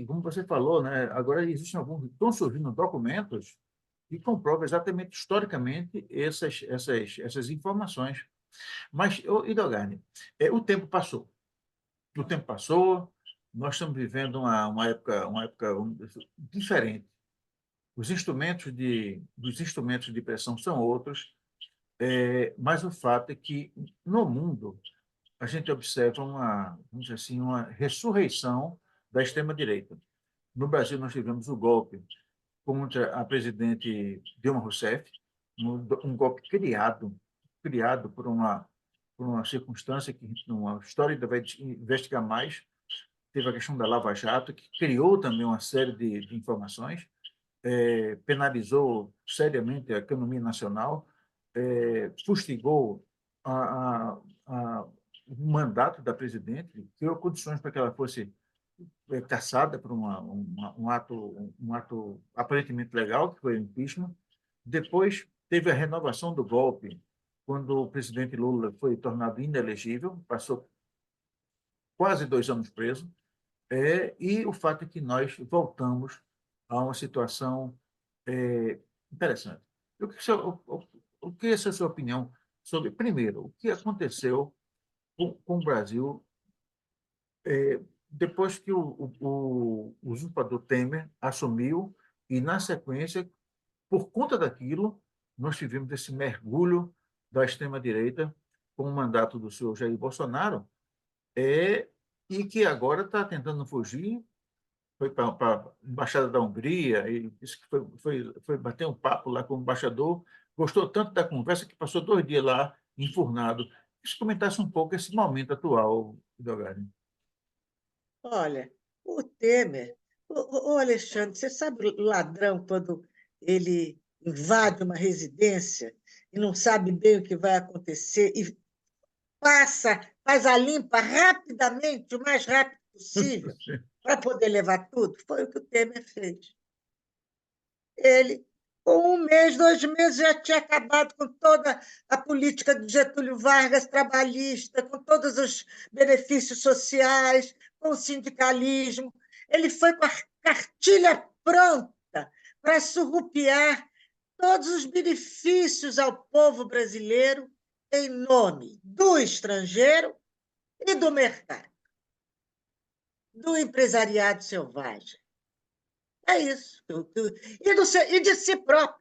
Como você falou, né, agora estão surgindo documentos que comprovam exatamente, historicamente, essas informações. Mas, Idogarne, o tempo passou. O tempo passou, nós estamos vivendo uma época diferente. Dos instrumentos de pressão são outros, mas o fato é que, no mundo, a gente observa vamos dizer assim, uma ressurreição da extrema-direita. No Brasil, nós tivemos o golpe contra a presidente Dilma Rousseff, um golpe criado por uma circunstância que uma história ainda vai investigar mais. Teve a questão da Lava Jato, que criou também uma série de informações, penalizou seriamente a economia nacional, fustigou a, a, o mandato da presidente, criou condições para que ela fosse caçada por um ato aparentemente legal, que foi o impeachment. Depois teve a renovação do golpe, quando o presidente Lula foi tornado inelegível, passou quase 2 anos preso, e o fato é que nós voltamos a uma situação interessante. O que é a sua opinião sobre, primeiro, o que aconteceu com o Brasil depois que o usurpador Temer assumiu e, na sequência, por conta daquilo, nós tivemos esse mergulho da extrema-direita com o mandato do senhor Jair Bolsonaro, e que agora está tentando fugir, foi para a Embaixada da Hungria, e disse que foi bater um papo lá com o embaixador, gostou tanto da conversa que passou 2 dias lá, enfurnado. Se comentasse um pouco esse momento atual, Delgado. Olha, o Temer, ô Alexandre, você sabe o ladrão quando ele invade uma residência e não sabe bem o que vai acontecer e faz a limpa rapidamente, o mais rápido possível, para poder levar tudo? Foi o que o Temer fez. Ele, com 1 mês, 2 meses, já tinha acabado com toda a política de Getúlio Vargas trabalhista, com todos os benefícios sociais, com o sindicalismo. Ele foi com a cartilha pronta para surrupiar todos os benefícios ao povo brasileiro em nome do estrangeiro e do mercado, do empresariado selvagem. É isso. E de si próprio.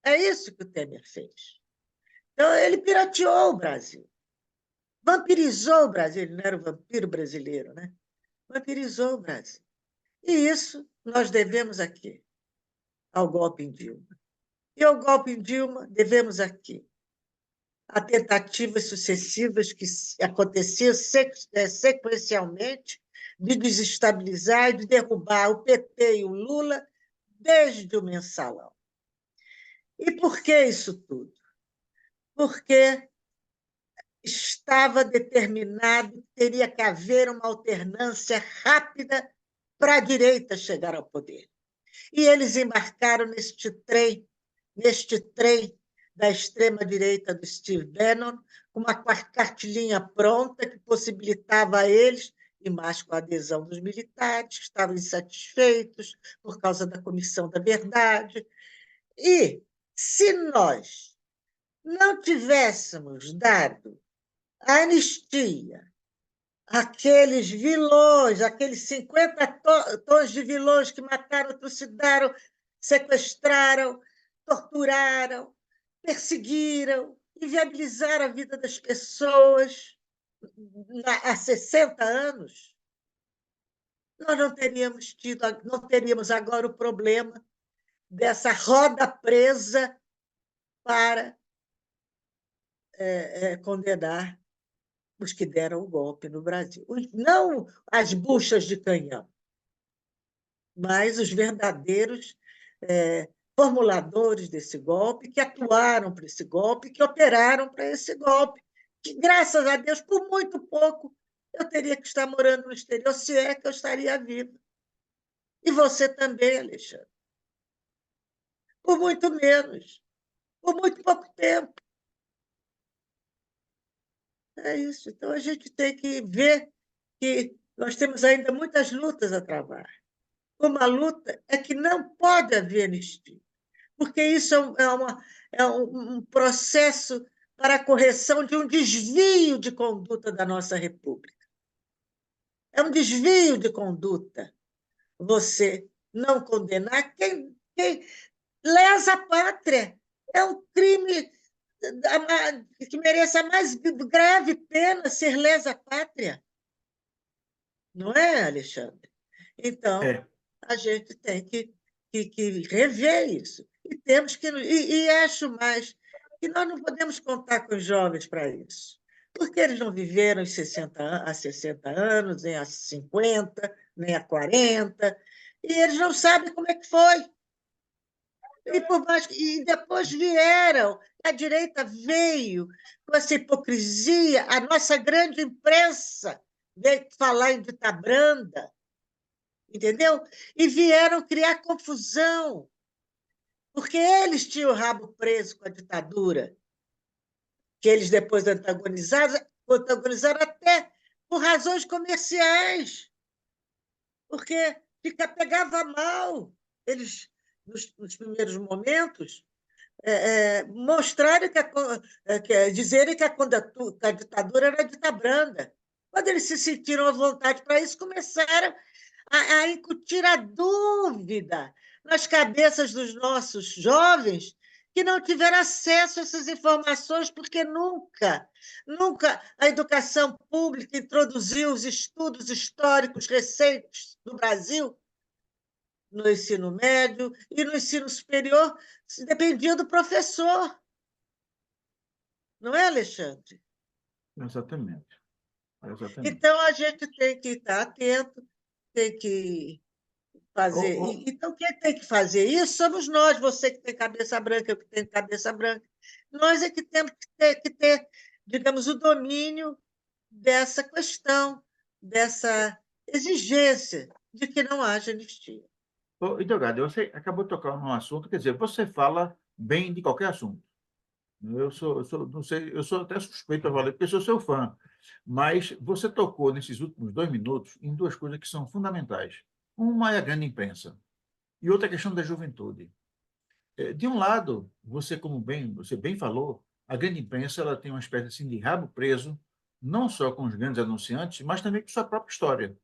É isso que o Temer fez. Então, ele pirateou o Brasil, vampirizou o Brasil. Ele não era o vampiro brasileiro, né? Vampirizou o Brasil. E isso nós devemos aqui, ao golpe em Dilma. E ao golpe em Dilma, devemos aqui a tentativas sucessivas que aconteciam sequencialmente de desestabilizar e de derrubar o PT e o Lula desde o mensalão. E por que isso tudo? Porque estava determinado que teria que haver uma alternância rápida para a direita chegar ao poder. E eles embarcaram neste trem da extrema-direita do Steve Bannon, com uma cartilhinha pronta que possibilitava a eles, e mais com a adesão dos militares, que estavam insatisfeitos por causa da Comissão da Verdade. E, se nós não tivéssemos dado a anistia àqueles vilões, aqueles 50 tons de vilões que mataram, trucidaram, sequestraram, torturaram, perseguiram, inviabilizaram a vida das pessoas há 60 anos, nós não teríamos agora o problema dessa roda presa para condenar os que deram o golpe no Brasil. Não as buchas de canhão, mas os verdadeiros formuladores desse golpe, que atuaram para esse golpe, que operaram para esse golpe, que, graças a Deus, por muito pouco, eu teria que estar morando no exterior, se é que eu estaria viva. E você também, Alexandre. Por muito menos, por muito pouco tempo. É isso. Então, a gente tem que ver que nós temos ainda muitas lutas a travar. Uma luta é que não pode haver anistia, porque isso é um processo para a correção de um desvio de conduta da nossa República. É um desvio de conduta você não condenar quem lesa a pátria. É um crime que merece a mais grave pena ser lesa pátria. Não é, Alexandre? Então, a gente tem que rever isso. E acho mais que nós não podemos contar com os jovens para isso, porque eles não viveram há 60 anos, nem há 50, nem há 40, e eles não sabem como é que foi. E depois vieram, a direita veio com essa hipocrisia, a nossa grande imprensa veio falar em ditabranda, entendeu? E vieram criar confusão, porque eles tinham o rabo preso com a ditadura, que eles depois antagonizaram até por razões comerciais, porque pegava mal. Eles, nos primeiros momentos, mostraram dizerem que a ditadura era ditabranda. Quando eles se sentiram à vontade para isso, começaram a incutir a dúvida nas cabeças dos nossos jovens que não tiveram acesso a essas informações, porque nunca a educação pública introduziu os estudos históricos recentes do Brasil no ensino médio e no ensino superior, dependia do professor. Não é, Alexandre? Exatamente. Exatamente. Então, a gente tem que estar atento, tem que fazer. Então, quem tem que fazer isso somos nós, você que tem cabeça branca, eu que tenho cabeça branca. Nós é que temos que ter, digamos, o domínio dessa questão, dessa exigência de que não haja anistia. Delgado, você acabou de tocar num assunto, quer dizer, você fala bem de qualquer assunto. Não sei, eu sou até suspeito para valer, porque sou seu fã. Mas você tocou nesses últimos 2 minutos em duas coisas que são fundamentais. Uma é a grande imprensa e outra é a questão da juventude. De um lado, você bem falou, a grande imprensa ela tem uma espécie assim, de rabo preso, não só com os grandes anunciantes, mas também com sua própria história.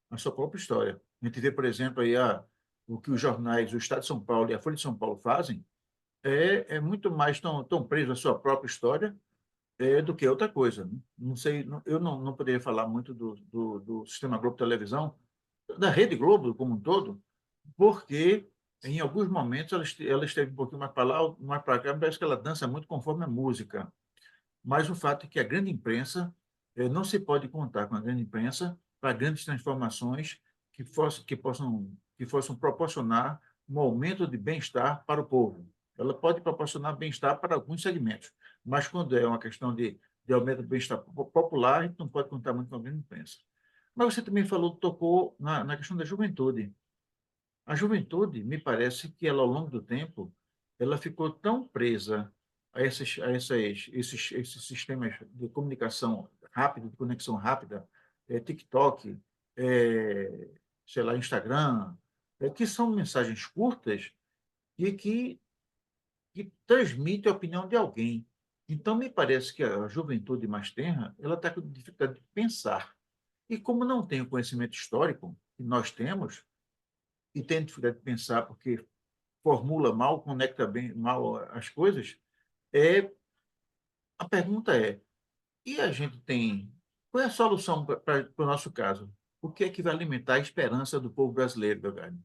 A sua própria história. A gente vê, por exemplo, aí o que os jornais, o Estado de São Paulo e a Folha de São Paulo fazem, é muito mais tão preso à sua própria história do que outra coisa. Não sei, eu não poderia falar muito do Sistema Globo Televisão, da Rede Globo como um todo, porque em alguns momentos ela esteve um pouquinho mais para lá, mais para cá, parece que ela dança muito conforme a música. Mas o fato é que a grande imprensa, não se pode contar com a grande imprensa para grandes transformações que possam proporcionar um aumento de bem-estar para o povo. Ela pode proporcionar bem-estar para alguns segmentos, mas quando é uma questão de aumento do bem-estar popular, a gente não pode contar muito com a grande imprensa. Mas você também tocou na questão da juventude. A juventude, me parece que ela, ao longo do tempo, ela ficou tão presa a esses sistemas de comunicação rápida, de conexão rápida, TikTok, eh, sei lá, Instagram, que são mensagens curtas e que transmitem a opinião de alguém. Então, me parece que a juventude mais tenra, ela está com dificuldade de pensar. E como não tem o conhecimento histórico que nós temos, e tem dificuldade de pensar porque formula mal, conecta bem mal as coisas, a pergunta é, e a gente tem, qual é a solução para o nosso caso? O que é que vai alimentar a esperança do povo brasileiro, Belgrado?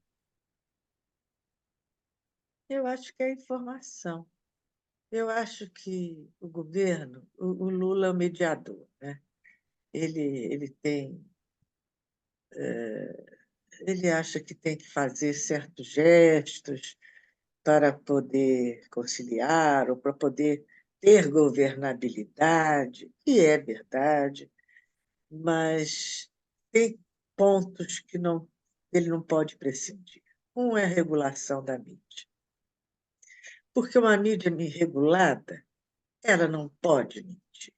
Eu acho que é informação. Eu acho que o governo, o Lula é o mediador, né? Ele tem, ele acha que tem que fazer certos gestos para poder conciliar ou para poder ter governabilidade, e é verdade, mas tem pontos que ele não pode prescindir. Um é a regulação da mídia, porque uma mídia regulada, ela não pode mentir.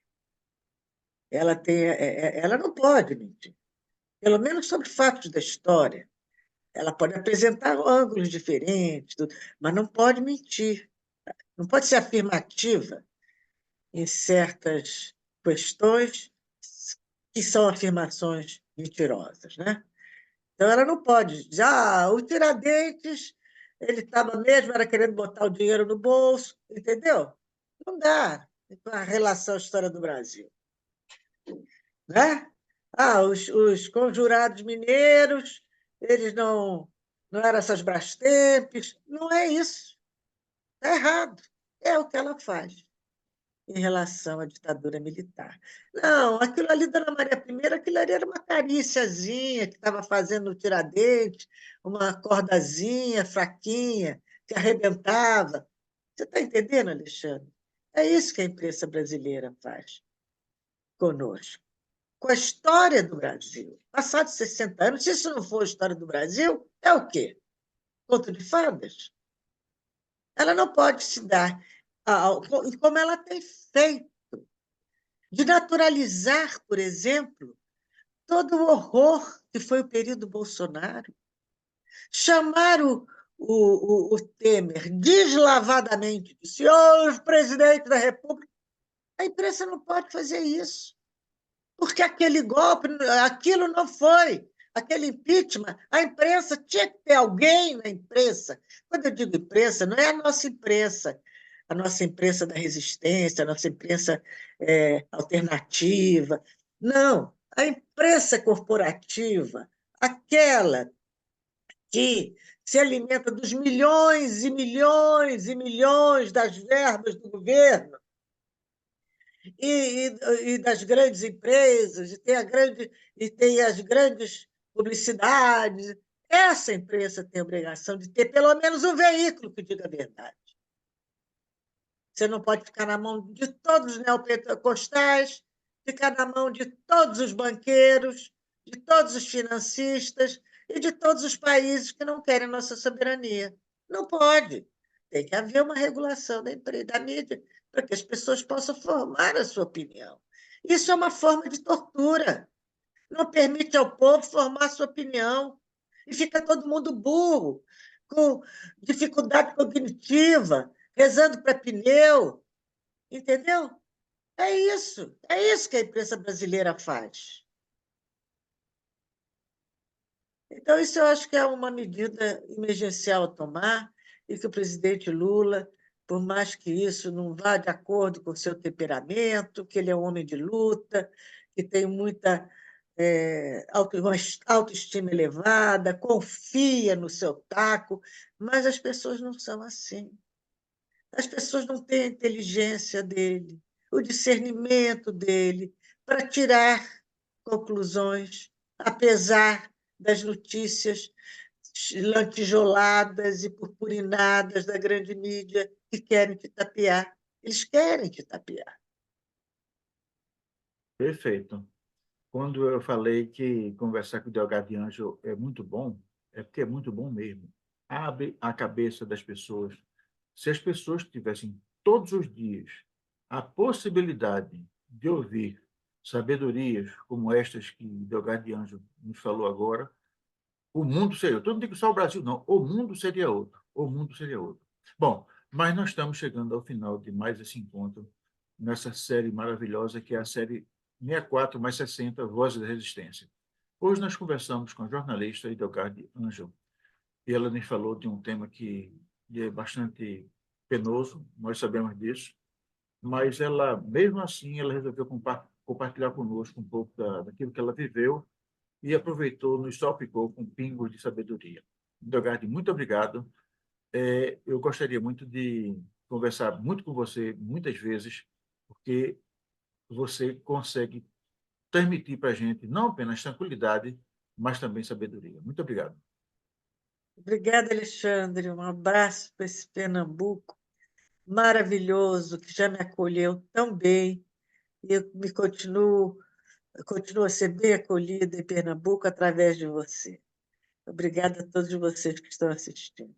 Ela não pode mentir, pelo menos sobre fatos da história. Ela pode apresentar ângulos diferentes, mas não pode mentir. Não pode ser afirmativa em certas questões que são afirmações mentirosas, né? Então, ela não pode dizer, o Tiradentes, ele estava mesmo, era querendo botar o dinheiro no bolso, entendeu? Não dá com a relação à história do Brasil. Né? Os conjurados mineiros, eles não eram essas Brastempes, não é isso. Está errado. É o que ela faz em relação à ditadura militar. Não, aquilo ali, Dona Maria I, aquilo ali era uma caríciazinha que estava fazendo no Tiradentes, uma cordazinha fraquinha, que arrebentava. Você está entendendo, Alexandre? É isso que a imprensa brasileira faz conosco. com a história do Brasil. Passados 60 anos, se isso não for a história do Brasil, é o quê? Conto de fadas? Ela não pode se dar, como ela tem feito, de naturalizar, por exemplo, todo o horror que foi o período Bolsonaro, chamar o Temer deslavadamente de senhor presidente da República. A imprensa não pode fazer isso, porque aquele golpe, aquilo não foi, aquele impeachment, a imprensa tinha que ter alguém na imprensa. Quando eu digo imprensa, não é a nossa imprensa da resistência, a nossa imprensa alternativa. Não, a imprensa corporativa, aquela que se alimenta dos milhões e milhões e milhões das verbas do governo e das grandes empresas, e tem as grandes publicidades. Essa imprensa tem a obrigação de ter pelo menos um veículo que diga a verdade. Você não pode ficar na mão de todos os neopentecostais, ficar na mão de todos os banqueiros, de todos os financistas e de todos os países que não querem nossa soberania. Não pode. Tem que haver uma regulação da mídia para que as pessoas possam formar a sua opinião. Isso é uma forma de tortura. Não permite ao povo formar a sua opinião. E fica todo mundo burro, com dificuldade cognitiva, rezando para pneu, entendeu? É isso que a imprensa brasileira faz. Então, isso eu acho que é uma medida emergencial a tomar e que o presidente Lula, por mais que isso não vá de acordo com o seu temperamento, que ele é um homem de luta, que tem muita uma autoestima elevada, confia no seu taco, mas as pessoas não são assim. As pessoas não têm a inteligência dele, o discernimento dele para tirar conclusões, apesar das notícias lantijoladas e purpurinadas da grande mídia que querem te tapear. Eles querem te tapear. Perfeito. Quando eu falei que conversar com o Delgado de Anjo é muito bom, é porque é muito bom mesmo. Abre a cabeça das pessoas. Se as pessoas tivessem todos os dias a possibilidade de ouvir sabedorias como estas que Delgado de Anjo nos falou agora, o mundo seria outro. Eu não digo só o Brasil, não. O mundo seria outro. O mundo seria outro. Bom, mas nós estamos chegando ao final de mais esse encontro, nessa série maravilhosa que é a série 64 mais 60 Vozes da Resistência. Hoje nós conversamos com a jornalista Idelgarde Ângelo, e ela nos falou de um tema que é bastante penoso, nós sabemos disso, mas ela, mesmo assim, ela resolveu compartilhar conosco um pouco daquilo que ela viveu e aproveitou, nos salpicou com pingos de sabedoria. Idelgarde, muito obrigado. Eu gostaria muito de conversar muito com você, muitas vezes, porque você consegue transmitir para a gente não apenas tranquilidade, mas também sabedoria. Muito obrigado. Obrigada, Alexandre. Um abraço para esse Pernambuco maravilhoso que já me acolheu tão bem e eu continuo a ser bem acolhida em Pernambuco através de você. Obrigada a todos vocês que estão assistindo.